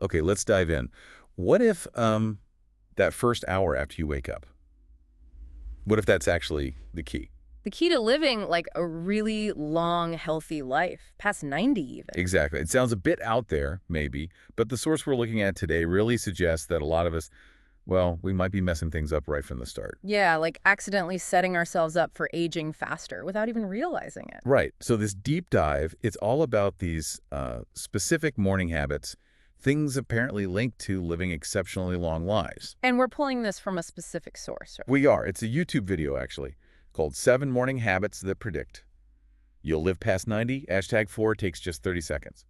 Okay, let's dive in. What if that first hour after you wake up? What if that's actually the key? The key to living like a really long, healthy life, past 90 even. Exactly. It sounds a bit out there, maybe, but the source we're looking at today really suggests that a lot of us, well, we might be messing things up right from the start. Yeah, like accidentally setting ourselves up for aging faster without even realizing it. Right. So this deep dive, it's all about these specific morning habits, things apparently linked to living exceptionally long lives. And we're pulling this from a specific source. Right? We are. It's a YouTube video, actually, called 7 Morning Habits That Predict You'll Live Past 90. #4 takes just 30 seconds.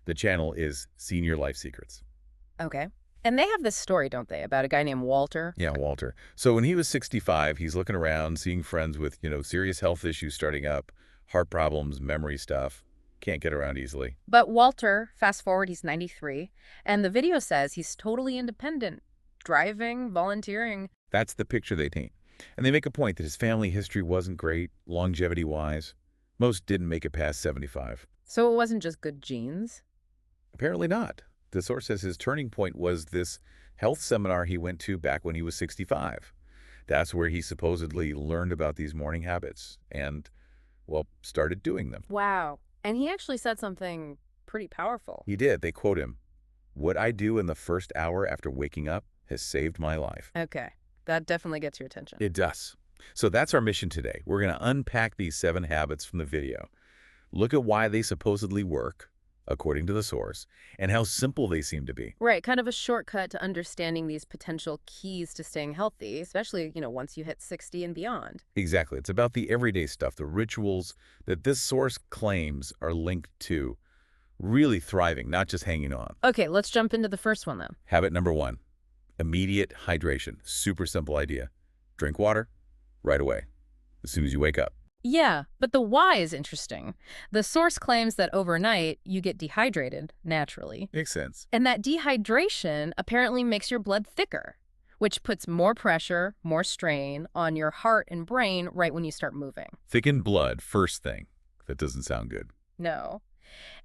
The channel is Senior Life Secrets. Okay. And they have this story, don't they, about a guy named Walter? Yeah, Walter. So when he was 65, he's looking around, seeing friends with, serious health issues starting up, heart problems, memory stuff. Can't get around easily. But Walter, fast forward, he's 93, and the video says he's totally independent, driving, volunteering. That's the picture they paint. And they make a point that his family history wasn't great, longevity-wise. Most didn't make it past 75. So it wasn't just good genes? Apparently not. The source says his turning point was this health seminar he went to back when he was 65. That's where he supposedly learned about these morning habits and, well, started doing them. Wow. And he actually said something pretty powerful. He did. They quote him, "What I do in the first hour after waking up has saved my life." Okay. That definitely gets your attention. It does. So that's our mission today. We're going to unpack these 7 habits from the video, look at why they supposedly work, according to the source, and how simple they seem to be. Right, kind of a shortcut to understanding these potential keys to staying healthy, especially, once you hit 60 and beyond. Exactly. It's about the everyday stuff, the rituals that this source claims are linked to really thriving, not just hanging on. Okay, let's jump into the first one, then. Habit number 1, immediate hydration. Super simple idea. Drink water right away, as soon as you wake up. Yeah, but the why is interesting. The source claims that overnight you get dehydrated naturally, Makes sense. and that dehydration apparently makes your blood thicker, which puts more pressure, more strain on your heart and brain right when you start moving. Thickened blood, first thing. That doesn't sound good. No.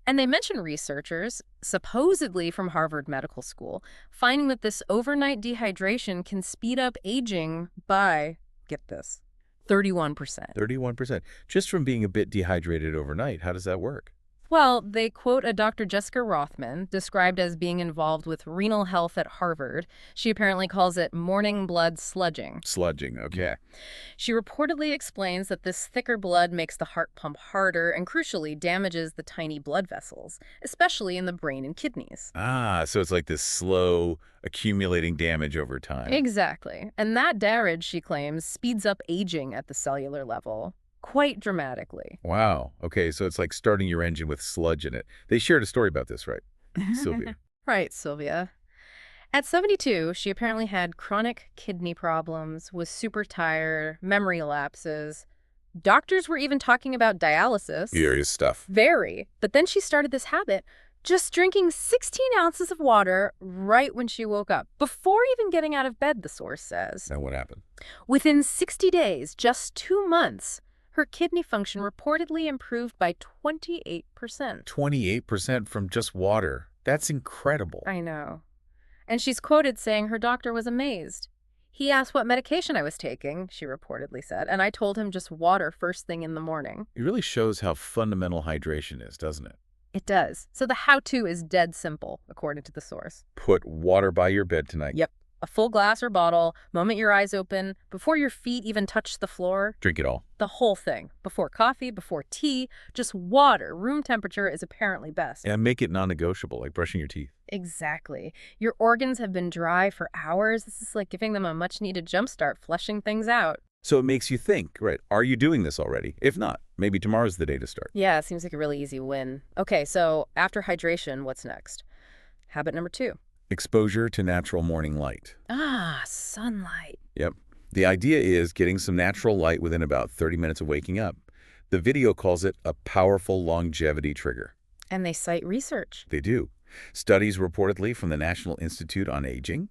And they mention researchers, supposedly from Harvard Medical School, finding that this overnight dehydration can speed up aging by, get this, 31%. 31%. Just from being a bit dehydrated overnight, how does that work? Well, they quote a Dr. Jessica Rothman, described as being involved with renal health at Harvard. She apparently calls it morning blood sludging. Sludging, okay. She reportedly explains that this thicker blood makes the heart pump harder and, crucially, damages the tiny blood vessels, especially in the brain and kidneys. Ah, so it's like this slow accumulating damage over time. Exactly. And that damage, she claims, speeds up aging at the cellular level quite dramatically. Wow. Okay, so it's like starting your engine with sludge in it. They shared a story about this, right? Sylvia. Right, Sylvia. At 72, she apparently had chronic kidney problems, was super tired, memory lapses. Doctors were even talking about dialysis. Serious stuff. Very. But then she started this habit, just drinking 16 ounces of water right when she woke up, before even getting out of bed, the source says. Now what happened? Within 60 days, just 2 months, her kidney function reportedly improved by 28%. 28% from just water. That's incredible. I know. And she's quoted saying her doctor was amazed. He asked what medication I was taking, she reportedly said, and I told him just water first thing in the morning. It really shows how fundamental hydration is, doesn't it? It does. So the how-to is dead simple, according to the source. Put water by your bed tonight. Yep. A full glass or bottle, moment your eyes open, before your feet even touch the floor. Drink it all. The whole thing. Before coffee, before tea, just water. Room temperature is apparently best. And make it non-negotiable, like brushing your teeth. Exactly. Your organs have been dry for hours. This is like giving them a much-needed jumpstart, flushing things out. So it makes you think, right, are you doing this already? If not, maybe tomorrow's the day to start. Yeah, it seems like a really easy win. Okay, so after hydration, what's next? Habit number 2. Exposure to natural morning light. Ah, sunlight. Yep. The idea is getting some natural light within about 30 minutes of waking up. The video calls it a powerful longevity trigger. And they cite research. They do. Studies reportedly from the National Institute on Aging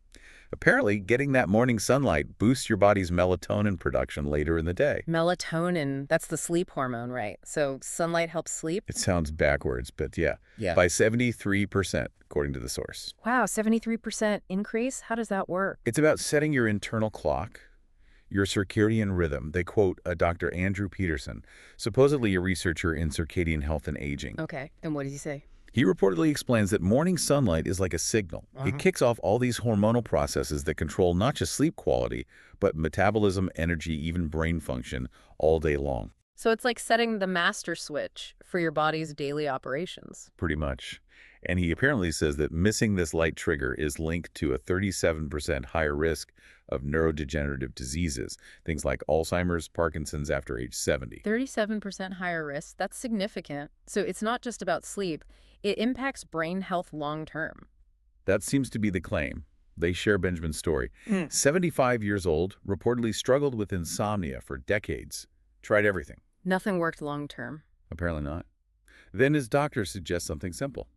Apparently, getting that morning sunlight boosts your body's melatonin production later in the day. Melatonin, that's the sleep hormone, right? So sunlight helps sleep? It sounds backwards, but yeah, by 73%, according to the source. Wow, 73% increase? How does that work? It's about setting your internal clock, your circadian rhythm. They quote Dr. Andrew Peterson, supposedly a researcher in circadian health and aging. Okay, and what does he say? He reportedly explains that morning sunlight is like a signal. It kicks off all these hormonal processes that control not just sleep quality, but metabolism, energy, even brain function all day long. So it's like setting the master switch for your body's daily operations. Pretty much. And he apparently says that missing this light trigger is linked to a 37% higher risk of neurodegenerative diseases, things like Alzheimer's, Parkinson's after age 70. 37% higher risk, that's significant. So it's not just about sleep, it impacts brain health long term. That seems to be the claim. They share Benjamin's story. 75 years old, reportedly struggled with insomnia for decades. Tried everything. Nothing worked long term. Apparently not. Then his doctor suggests something simple.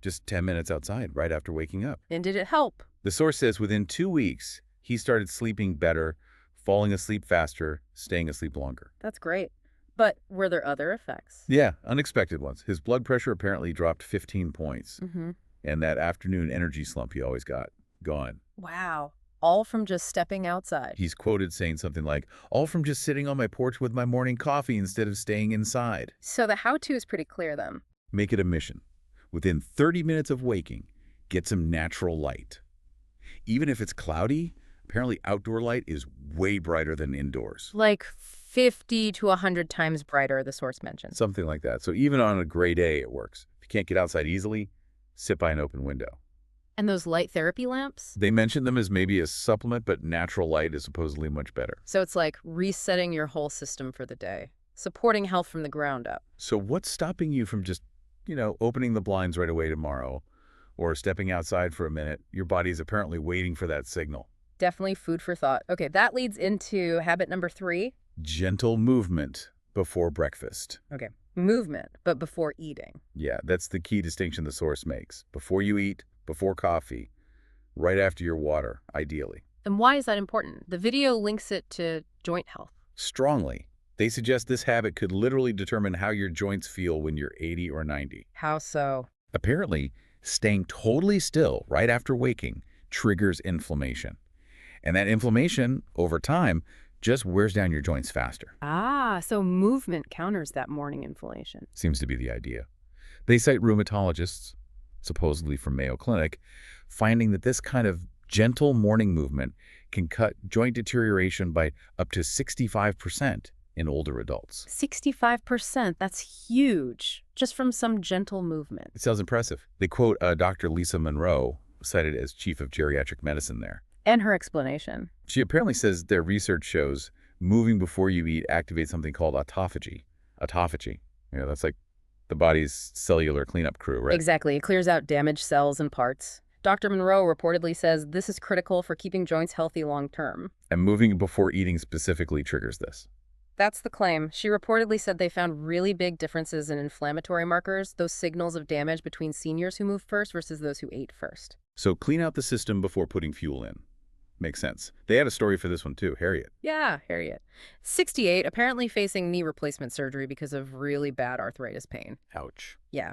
Just 10 minutes outside right after waking up. And did it help? The source says within 2 weeks, he started sleeping better, falling asleep faster, staying asleep longer. That's great. But were there other effects? Yeah, unexpected ones. His blood pressure apparently dropped 15 points. And that afternoon energy slump he always got, gone. Wow. All from just stepping outside. He's quoted saying something like, all from just sitting on my porch with my morning coffee instead of staying inside. So the how-to is pretty clear then. Make it a mission. Within 30 minutes of waking, get some natural light. Even if it's cloudy, apparently outdoor light is way brighter than indoors. Like 50 to 100 times brighter, the source mentioned. Something like that. So even on a gray day, it works. If you can't get outside easily, sit by an open window. And those light therapy lamps? They mention them as maybe a supplement, but natural light is supposedly much better. So it's like resetting your whole system for the day, supporting health from the ground up. So what's stopping you from just, opening the blinds right away tomorrow or stepping outside for a minute? Your body's apparently waiting for that signal. Definitely food for thought. Okay, that leads into habit number 3. Gentle movement before breakfast. Okay, movement, but before eating. Yeah, that's the key distinction the source makes. Before you eat, before coffee, right after your water, ideally. And why is that important? The video links it to joint health. Strongly. They suggest this habit could literally determine how your joints feel when you're 80 or 90. How so? Apparently, staying totally still right after waking triggers inflammation. And that inflammation, over time, just wears down your joints faster. Ah, so movement counters that morning inflammation. Seems to be the idea. They cite rheumatologists, supposedly from Mayo Clinic, finding that this kind of gentle morning movement can cut joint deterioration by up to 65% in older adults. 65%, that's huge, just from some gentle movement. It sounds impressive. They quote Dr. Lisa Monroe, cited as chief of geriatric medicine there. And her explanation. She apparently says their research shows moving before you eat activates something called autophagy. Autophagy. That's like the body's cellular cleanup crew, right? Exactly. It clears out damaged cells and parts. Dr. Monroe reportedly says this is critical for keeping joints healthy long term. And moving before eating specifically triggers this. That's the claim. She reportedly said they found really big differences in inflammatory markers, those signals of damage between seniors who moved first versus those who ate first. So clean out the system before putting fuel in. Makes sense. They had a story for this one too, Harriet. Yeah, Harriet. 68, apparently facing knee replacement surgery because of really bad arthritis pain. Ouch. Yeah.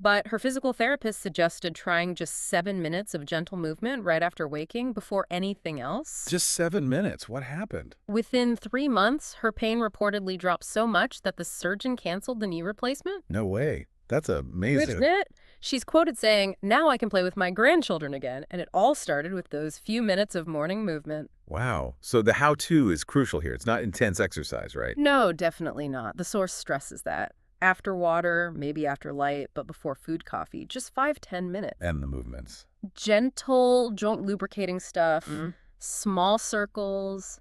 But her physical therapist suggested trying just 7 minutes of gentle movement right after waking before anything else. Just 7 minutes? What happened? Within 3 months, her pain reportedly dropped so much that the surgeon canceled the knee replacement. No way. That's amazing. Isn't it? She's quoted saying, "Now I can play with my grandchildren again," and it all started with those few minutes of morning movement. Wow. So the how-to is crucial here. It's not intense exercise, right? No, definitely not. The source stresses that. After water, maybe after light, but before food, coffee, just 5-10 minutes. And the movements. Gentle joint lubricating stuff, small circles,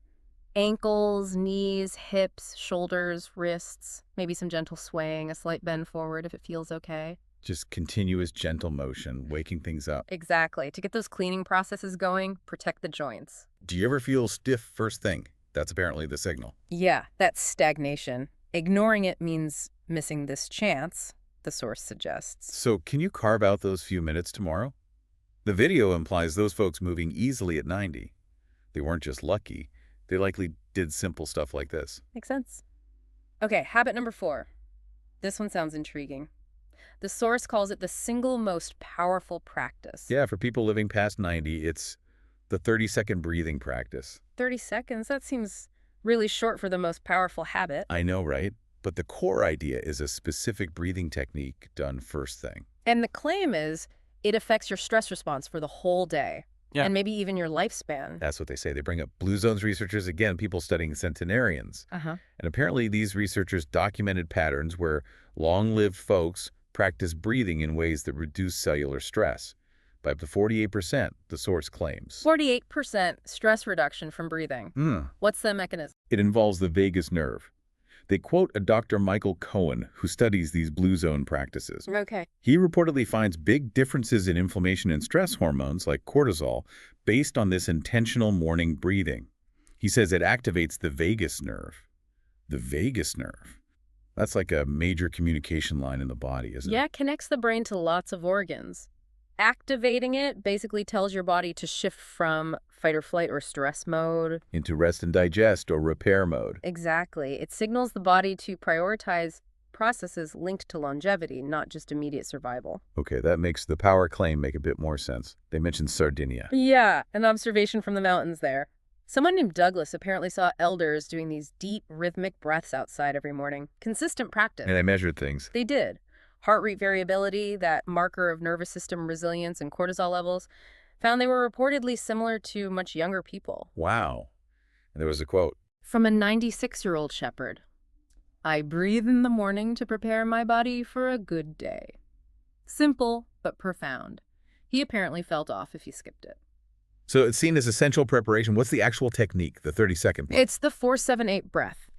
ankles, knees, hips, shoulders, wrists, maybe some gentle swaying, a slight bend forward if it feels okay. Just continuous gentle motion, waking things up. Exactly. To get those cleaning processes going, protect the joints. Do you ever feel stiff first thing? That's apparently the signal. Yeah, that's stagnation. Ignoring it means missing this chance, the source suggests. So can you carve out those few minutes tomorrow? The video implies those folks moving easily at 90. They weren't just lucky. They likely did simple stuff like this. Makes sense. Okay, habit number 4. This one sounds intriguing. The source calls it the single most powerful practice. Yeah, for people living past 90, it's the 30-second breathing practice. 30 seconds? That seems really short for the most powerful habit. I know, right? But the core idea is a specific breathing technique done first thing. And the claim is it affects your stress response for the whole day. Yeah. And maybe even your lifespan. That's what they say. They bring up Blue Zones researchers, again, people studying centenarians. Uh-huh. And apparently these researchers documented patterns where long-lived folks practice breathing in ways that reduce cellular stress by up to 48%, the source claims. 48% stress reduction from breathing. What's the mechanism? It involves the vagus nerve. They quote a Dr. Michael Cohen, who studies these Blue Zone practices. Okay. He reportedly finds big differences in inflammation and stress hormones like cortisol based on this intentional morning breathing. He says it activates the vagus nerve. The vagus nerve. That's like a major communication line in the body, isn't it? Yeah, it connects the brain to lots of organs. Activating it basically tells your body to shift from fight or flight or stress mode. Into rest and digest or repair mode. Exactly. It signals the body to prioritize processes linked to longevity, not just immediate survival. Okay, that makes the power claim make a bit more sense. They mentioned Sardinia. Yeah, an observation from the mountains there. Someone named Douglas apparently saw elders doing these deep, rhythmic breaths outside every morning. Consistent practice. And they measured things. They did. Heart rate variability, that marker of nervous system resilience and cortisol levels, found they were reportedly similar to much younger people. Wow. And there was a quote. From a 96-year-old shepherd, "I breathe in the morning to prepare my body for a good day." Simple, but profound. He apparently felt off if he skipped it. So it's seen as essential preparation. What's the actual technique, the 30-second one? It's the 4-7-8 breath.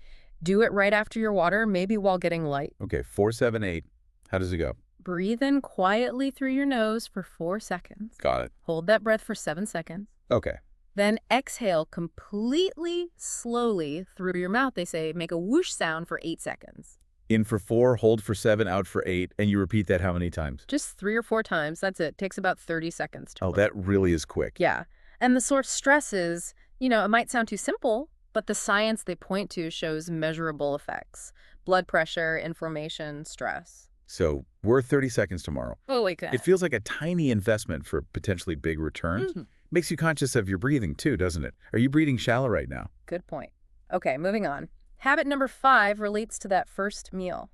Do it right after your water, maybe while getting light. Okay, 4, 7, 8. How does it go? Breathe in quietly through your nose for 4 seconds. Got it. Hold that breath for 7 seconds. Okay. Then exhale completely slowly through your mouth. They say make a whoosh sound for 8 seconds. In for 4, hold for 7, out for 8, and you repeat that how many times? Just 3 or 4 times. That's it. Takes about 30 seconds to Oh, work. that really is quick. Yeah. And the source stresses, it might sound too simple, but the science they point to shows measurable effects. Blood pressure, inflammation, stress. So we're 30 seconds tomorrow. Holy cow. It feels like a tiny investment for potentially big returns. Makes you conscious of your breathing too, doesn't it? Are you breathing shallow right now? Good point. Okay, moving on. Habit number 5 relates to that first meal.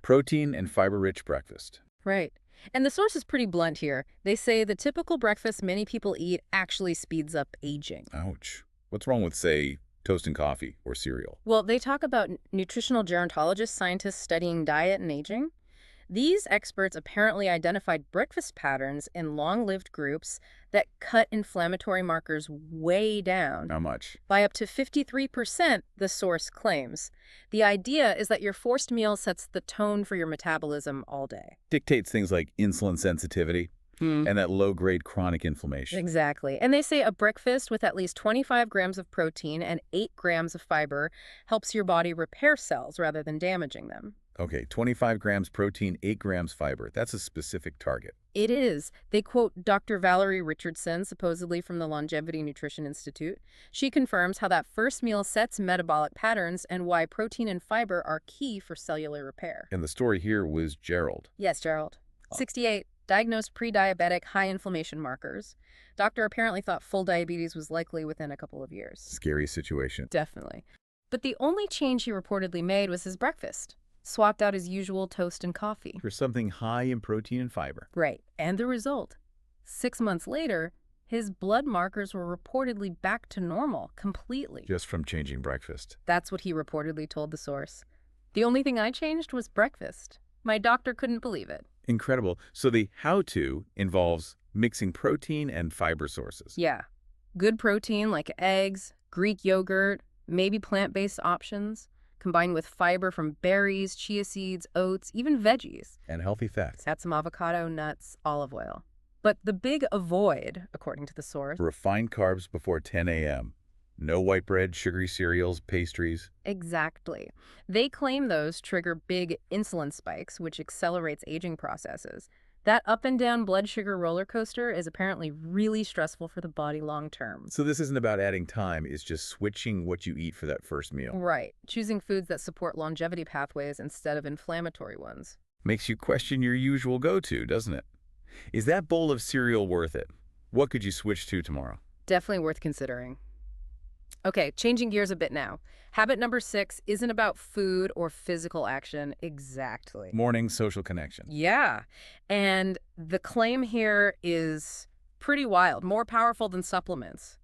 Protein and fiber-rich breakfast. Right. And the source is pretty blunt here. They say the typical breakfast many people eat actually speeds up aging. Ouch. What's wrong with, say, toast and coffee or cereal? Well, they talk about nutritional gerontologists, scientists studying diet and aging. These experts apparently identified breakfast patterns in long-lived groups that cut inflammatory markers way down. How much? By up to 53%, the source claims. The idea is that your forced meal sets the tone for your metabolism all day. Dictates things like insulin sensitivity and that low-grade chronic inflammation. Exactly. And they say a breakfast with at least 25 grams of protein and 8 grams of fiber helps your body repair cells rather than damaging them. Okay, 25 grams protein, 8 grams fiber. That's a specific target. It is. They quote Dr. Valerie Richardson, supposedly from the Longevity Nutrition Institute. She confirms how that first meal sets metabolic patterns and why protein and fiber are key for cellular repair. And the story here was Gerald. Yes, Gerald. 68, diagnosed pre-diabetic, high inflammation markers. Doctor apparently thought full diabetes was likely within a couple of years. Scary situation. Definitely. But the only change he reportedly made was his breakfast. Swapped out his usual toast and coffee. For something high in protein and fiber. Right. And the result? 6 months later, his blood markers were reportedly back to normal completely. Just from changing breakfast. That's what he reportedly told the source. The only thing I changed was breakfast. My doctor couldn't believe it. Incredible. So the how-to involves mixing protein and fiber sources. Yeah. Good protein like eggs, Greek yogurt, maybe plant-based options, combined with fiber from berries, chia seeds, oats, even veggies. And healthy fats. Add some avocado, nuts, olive oil. But the big avoid, according to the source, Refined carbs before 10 a.m. No white bread, sugary cereals, pastries. exactly. They claim those trigger big insulin spikes, which accelerates aging processes. That up and down blood sugar roller coaster is apparently really stressful for the body long term. So this isn't about adding time, it's just switching what you eat for that first meal. Right. Choosing foods that support longevity pathways instead of inflammatory ones. Makes you question your usual go-to, doesn't it? Is that bowl of cereal worth it? What could you switch to tomorrow? Definitely worth considering. Okay, changing gears a bit now. Habit number 6 isn't about food or physical action exactly. Morning social connection. Yeah. And the claim here is pretty wild, more powerful than supplements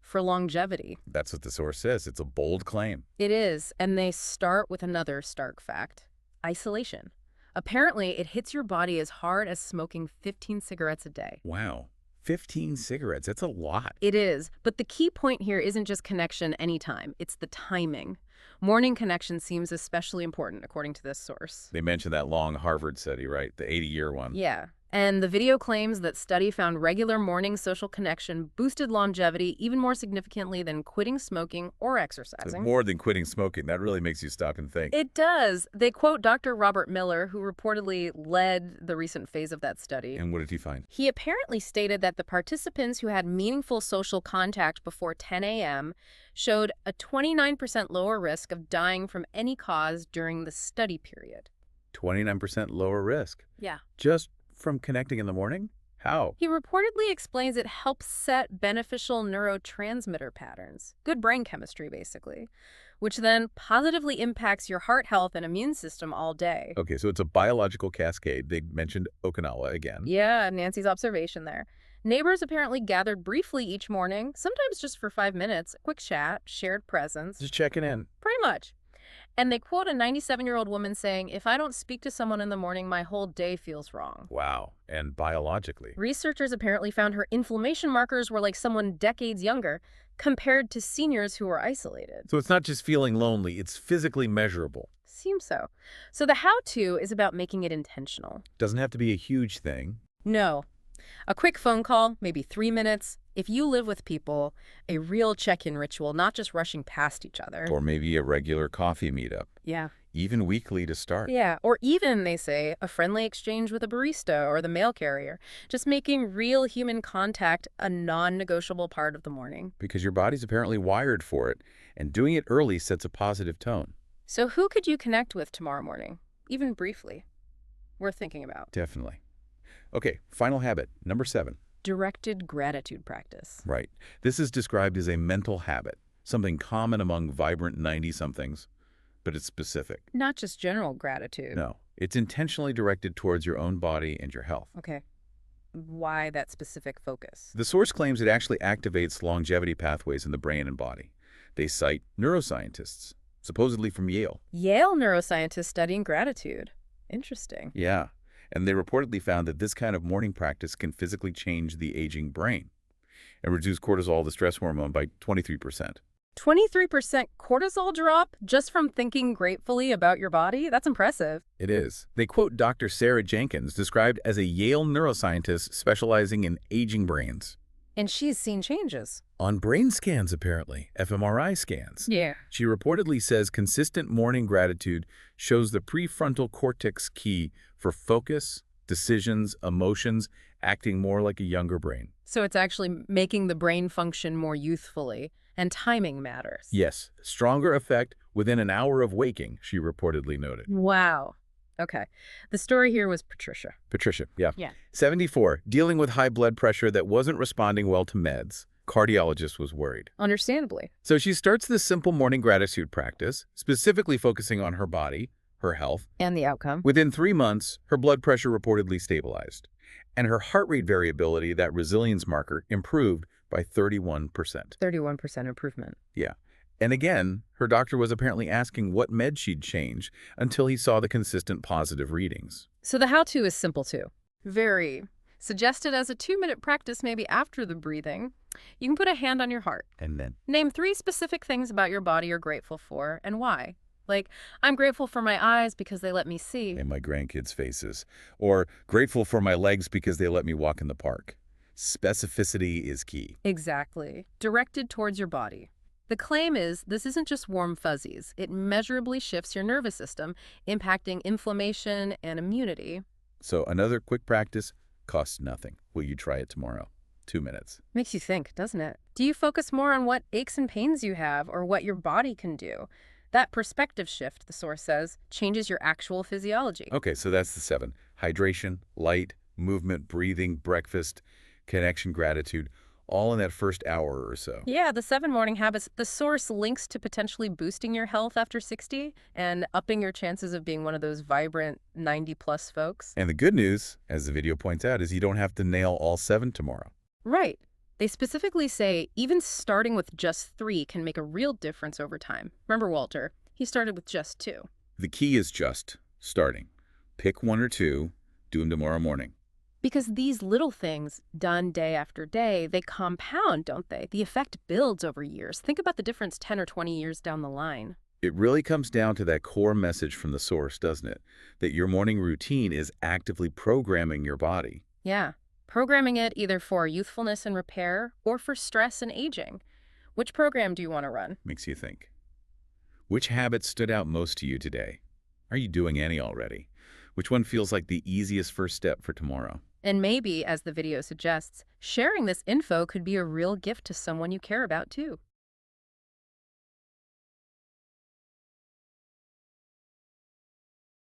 for longevity. That's what the source says. It's a bold claim. It is. And they start with another stark fact: isolation. Apparently, it hits your body as hard as smoking 15 cigarettes a day. Wow. 15 cigarettes. That's a lot. It is, but the key point here isn't just connection anytime, it's the timing. Morning connection seems especially important, according to this source. They mentioned that long Harvard study, right? The 80-year one. Yeah, and the video claims that study found regular morning social connection boosted longevity even more significantly than quitting smoking or So exercising. more than quitting smoking. That really makes you stop and think. It does. They quote Dr. Robert Miller, who reportedly led the recent phase of that study. And what did he find? He apparently stated that the participants who had meaningful social contact before 10 a.m. showed a 29% lower risk of dying from any cause during the study period. 29% lower risk. Yeah. Just from connecting in the morning? How? He reportedly explains it helps set beneficial neurotransmitter patterns, good brain chemistry basically, which then positively impacts your heart health and immune system all day. Okay, so it's a biological cascade. They mentioned Okinawa again. Yeah, Nancy's observation there. Neighbors apparently gathered briefly each morning, sometimes just for 5 minutes, quick chat, shared presence. Just checking in. Pretty much. And they quote a 97-year-old woman saying, "If I don't speak to someone in the morning, my whole day feels wrong." Wow. And biologically. Researchers apparently found her inflammation markers were like someone decades younger compared to seniors who were isolated. So it's not just feeling lonely, it's physically measurable. Seems so. So the how-to is about making it intentional. Doesn't have to be a huge thing. No. A quick phone call, maybe 3 minutes. If you live with people, a real check-in ritual, not just rushing past each other. Or maybe a regular coffee meetup. Yeah. Even weekly to start. Yeah, or even, they say, a friendly exchange with a barista or the mail carrier. Just making real human contact a non-negotiable part of the morning. Because your body's apparently wired for it, and doing it early sets a positive tone. So who could you connect with tomorrow morning? Even briefly. Worth thinking about. Definitely. Okay, final habit, number 7. Directed gratitude practice. Right. This is described as a mental habit, something common among vibrant 90-somethings, but it's specific. Not just general gratitude. No, it's intentionally directed towards your own body and your health. Okay. Why that specific focus? The source claims it actually activates longevity pathways in the brain and body. They cite neuroscientists, supposedly from Yale. Yale neuroscientists studying gratitude. Interesting. Yeah, and they reportedly found that this kind of morning practice can physically change the aging brain and reduce cortisol, the stress hormone, by 23%. 23% cortisol drop just from thinking gratefully about your body? That's impressive. It is. They quote Dr. Sarah Jenkins, described as a Yale neuroscientist specializing in aging brains. And she's seen changes. On brain scans, apparently, fMRI scans. Yeah. She reportedly says consistent morning gratitude shows the prefrontal cortex key for focus, decisions, emotions, acting more like a younger brain. So it's actually making the brain function more youthfully, and timing matters. Yes, stronger effect within an hour of waking, she reportedly noted. Wow. Okay. The story here was Patricia. Patricia, yeah. Yeah. 74, dealing with high blood pressure that wasn't responding well to meds. Cardiologist was worried. Understandably. So she starts this simple morning gratitude practice, specifically focusing on her body, her health. And the outcome? Within 3 months, her blood pressure reportedly stabilized, and her heart rate variability, that resilience marker, improved by 31%. 31% improvement. Yeah. And again, her doctor was apparently asking what med she'd change until he saw the consistent positive readings. So the how-to is simple too. Very. Suggested as a 2-minute practice maybe after the breathing. You can put a hand on your heart. And then? Name 3 specific things about your body you're grateful for and why. Like, I'm grateful for my eyes because they let me see. And my grandkids' faces. Or grateful for my legs because they let me walk in the park. Specificity is key. Exactly. Directed towards your body. The claim is this isn't just warm fuzzies. It measurably shifts your nervous system, impacting inflammation and immunity. So another quick practice costs nothing. Will you try it tomorrow? 2 minutes. Makes you think, doesn't it? Do you focus more on what aches and pains you have or what your body can do? That perspective shift, the source says, changes your actual physiology. Okay, so that's the 7. Hydration, light, movement, breathing, breakfast, connection, gratitude, all in that first hour or so. Yeah, the 7 morning habits, the source links to potentially boosting your health after 60 and upping your chances of being one of those vibrant 90-plus folks. And the good news, as the video points out, is you don't have to nail all 7 tomorrow. Right. They specifically say even starting with just 3 can make a real difference over time. Remember Walter, he started with just 2. The key is just starting. Pick 1 or 2, do them tomorrow morning. Because these little things, done day after day, they compound, don't they? The effect builds over years. Think about the difference 10 or 20 years down the line. It really comes down to that core message from the source, doesn't it? That your morning routine is actively programming your body. Yeah, programming it either for youthfulness and repair or for stress and aging. Which program do you want to run? Makes you think. Which habit stood out most to you today? Are you doing any already? Which one feels like the easiest first step for tomorrow? And maybe, as the video suggests, sharing this info could be a real gift to someone you care about too.